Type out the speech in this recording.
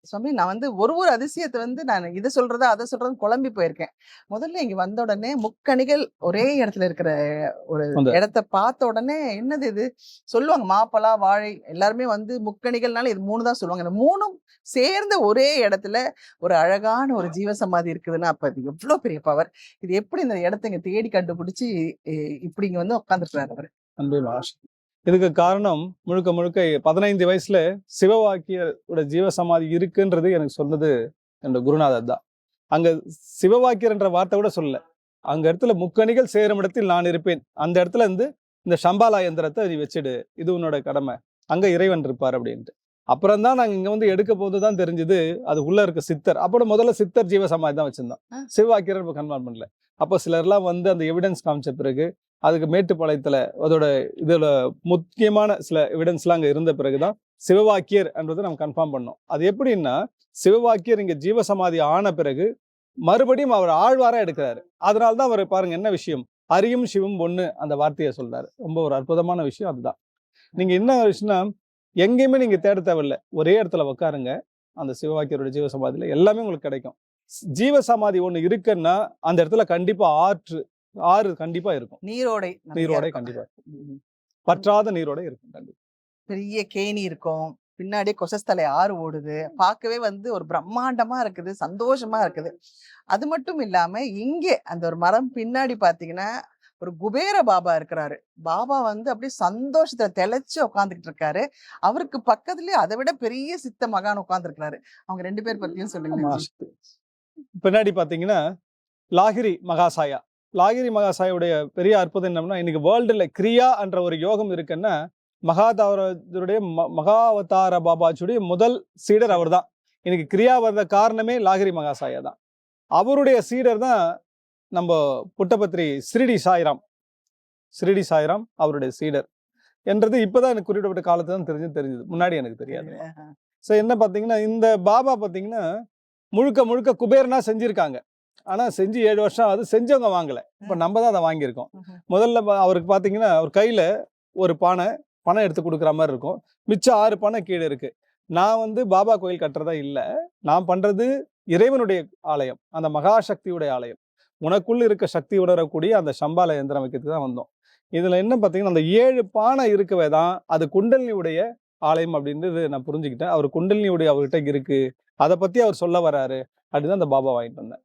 சுவாமி நான் வந்து ஒரு அதிசயத்த வந்து நான் இத சொல்றதா, அத சொல்றதுன்னு குழம்பி போயிருக்கேன். முதல்ல இங்க வந்த உடனே முக்கணிகள் ஒரே இடத்துல இருக்கிற ஒரு அந்த இடத்த பார்த்த உடனே, என்னது இது? சொல்லுவாங்க மாப்பலா, வாழை எல்லாருமே வந்து முக்கணிகள்னால இது 3 தான் சொல்லுவாங்க. இந்த 3ம் சேர்ந்த ஒரே இடத்துல ஒரு அழகான ஒரு ஜீவசமாதி இருக்குதுன்னா, அப்ப அது எவ்ளோ பெரிய பவர். இது எப்படி இந்த இடத்த இங்க தேடி கண்டுபிடிச்சு, இ இப்படி இங்க வந்து உட்கார்ந்துருக்காரு அவரு. அன்பே மகாஷ். இதுக்கு காரணம் முழுக்க முழுக்க 15 வயசுல சிவவாக்கியரோட ஜீவசமாதி இருக்குன்றது எனக்கு சொன்னது என்னோட குருநாதர் தான். அங்க சிவவாக்கியர் என்ற வார்த்தை கூட சொல்லல. அங்க இடத்துல முக்கணிகள் சேரும் இடத்தில் நான் இருப்பேன். அந்த இடத்துல இருந்து இந்த சம்பாலா எந்திரத்தை நீ வச்சிடு. இது உன்னோட கடமை. அங்க இறைவன் இருப்பார் அப்படின்ட்டு. அப்புறம் தான் நாங்க இங்க வந்து எடுக்க போது தான் தெரிஞ்சது அது உள்ள இருக்க சித்தர். அப்போ முதல்ல சித்தர் ஜீவசமாதி தான் வச்சிருந்தோம். சிவவாக்கியர் இப்போ கன்ஃபார்ம் பண்ணல. அப்போ சிலர்லாம் வந்து அந்த எவிடன்ஸ் காமிச்ச பிறகு அதுக்கு மேட்டுப்பாளையத்துல அதோட இதுல முக்கியமான சில எவிடன்ஸ்லாம் அங்க இருந்த பிறகுதான் சிவவாக்கியர் என்றதை நம்ம கன்ஃபார்ம் பண்ணோம். அது எப்படின்னா சிவவாக்கியர் இங்க ஜீவசமாதி ஆன பிறகு மறுபடியும் அவர் ஆழ்வாரா எடுக்கிறாரு. அதனால்தான் அவர் பாருங்க என்ன விஷயம், அரியும் சிவம் ஒண்ணு அந்த வார்த்தையை சொல்றாரு. ரொம்ப ஒரு அற்புதமான விஷயம் அதுதான். நீங்க என்ன விஷயம்னா எங்கேயுமே நீங்க தேட தேவையில்லை, ஒரே இடத்துல உட்காருங்க. அந்த சிவவாக்கியரோட ஜீவசமாதியில எல்லாமே உங்களுக்கு கிடைக்கும். ஜீவசமாதி ஒண்ணு இருக்குன்னா அந்த இடத்துல கண்டிப்பா ஆறு கண்டிப்பா இருக்கும். நீரோடை நீரோடை கண்டிப்பா இருக்கும். பற்றாத நீரோடை இருக்கும் கண்டிப்பா. பெரிய கேணி இருக்கும். பின்னாடியே கொசஸ்தலை ஆறு ஓடுது. பார்க்கவே வந்து ஒரு பிரம்மாண்டமா இருக்குது. சந்தோஷமா இருக்குது. அது மட்டும் இல்லாம இங்கே அந்த ஒரு மரம் பின்னாடி பார்த்தீங்கன்னா, ஒரு குபேர பாபா இருக்கிறாரு. பாபா வந்து அப்படியே சந்தோஷத்துல தெளிச்சு உட்கார்ந்துகிட்டு இருக்காரு. அவருக்கு பக்கத்துலயே அதை விட பெரிய சித்த மகான் உட்கார்ந்துருக்கிறாரு. அவங்க 2 பேர் பத்தியும் சொல்லுங்க. பின்னாடி பாத்தீங்கன்னா லாகிரி மகாசாயா. லாகிரி மகாசாயுடைய பெரிய அற்புதம் என்னன்னா, இன்னைக்கு வேர்ல்டுல கிரியா என்ற ஒரு யோகம் இருக்குன்னா மகாவதார பாபாஜியுடைய முதல் சீடர் அவர் தான். இன்னைக்கு கிரியா வந்த காரணமே லாகிரி மகாசாயா தான். அவருடைய சீடர் தான் நம்ம புட்டபத்ரி ஸ்ரீடி சாய்ராம் அவருடைய சீடர் என்றது இப்பதான் எனக்கு குறிப்பிட்ட காலத்துல தான் தெரிஞ்சது. முன்னாடி எனக்கு தெரியாது. ஸோ என்ன பார்த்தீங்கன்னா இந்த பாபா பார்த்தீங்கன்னா முழுக்க குபேரனா செஞ்சிருக்காங்க. ஆனா செஞ்சு 7 வருஷம் அது செஞ்சவங்க வாங்கல. இப்போ நம்ம தான் அதை வாங்கியிருக்கோம். முதல்ல அவருக்கு பார்த்தீங்கன்னா அவர் கையில ஒரு பணம் எடுத்து கொடுக்குற மாதிரி இருக்கும். மிச்சம் 6 பானை கீழே இருக்கு. நான் வந்து பாபா கோயில் கட்டுறதா இல்லை, நான் பண்றது இறைவனுடைய ஆலயம், அந்த மகாசக்தியுடைய ஆலயம். உனக்குள்ள இருக்க சக்தி உணரக்கூடிய அந்த சம்பால எந்திரம் வைக்கிறதுக்கு தான் வந்தோம். இதுல என்ன பார்த்தீங்கன்னா அந்த 7 பானை இருக்கவே தான் அது குண்டலினியுடைய ஆலயம் அப்படின்றது நான் புரிஞ்சுக்கிட்டேன். அவர் குண்டலினியுடைய அவர்கிட்ட இருக்கு, அதை பத்தி அவர் சொல்ல வராரு அப்படிதான் அந்த பாபா வாங்கிட்டு வந்தேன்.